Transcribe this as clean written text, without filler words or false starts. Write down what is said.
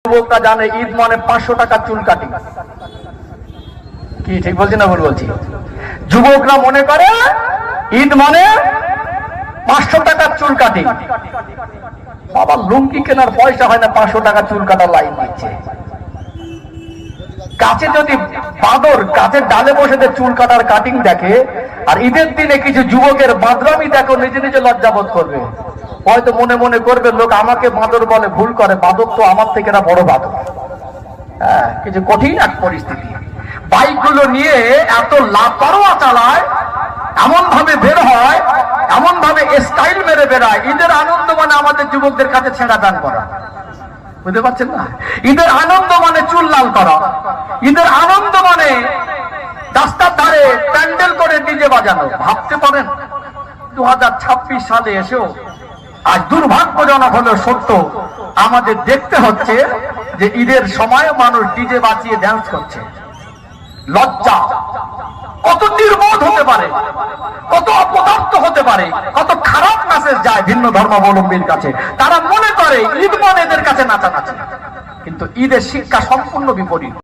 যুবকরা জানে ঈদ মানে 500 টাকার চুল কাটিং। কি ঠিক বলছি না ভুল বলছি? যুবকরা মনে করে ঈদ মানে 500 টাকার চুল কাটিং। বাবা লুঙ্গি কেনার পয়সা হয় না, 500 টাকার চুল কাটার লাইন দিচ্ছে। গাছে যদি বাঁদর গাছের ডালে বসে চুল কাটার কাটিং দেখে, আর ঈদের দিনে কিছু যুবকের বাদরামি দেখো, নিজে নিজে লজ্জাবোধ করবে। হয়তো মনে মনে করবে লোক আমাকে বাঁদর বলে, ভুল করে, বাঁদর তো আমার থেকে না বড় বাঁদর। হ্যাঁ, কিছু কঠিন এক পরিস্থিতি। বাইকগুলো নিয়ে এত লাপরোয়া চালায়, এমন ভাবে বের হয়, এমন ভাবে স্টাইল মেরে বেড়ায়। ঈদের আনন্দ মানে আমাদের যুবকদের কাছে ছেঁড়া দান করা, বুঝতে পারছেন না? ঈদের আনন্দ মানে চুল লাল করা, ঈদের আনন্দ মানে রাস্তার ধারে প্যান্ডেল করে ডিজে বাজানো। ভাবতে পারেন 2026 সালে এসেও আজ দুর্ভাগ্যজনক হলেও সত্য, আমাদের দেখতে হচ্ছে যে ঈদের সময় মানুষ ডিজে বাজিয়ে ড্যান্স করছে। লজ্জা! কত নির্বোধ হতে পারে, কত অপদার্থ হতে পারে, কত খারাপ মেসেজ যায় ভিন্ন ধর্মাবলম্বীর কাছে। তারা মনে করে ঈদ মানে এদের কাছে নাচানাচি, কিন্তু ঈদের শিক্ষা সম্পূর্ণ বিপরীত।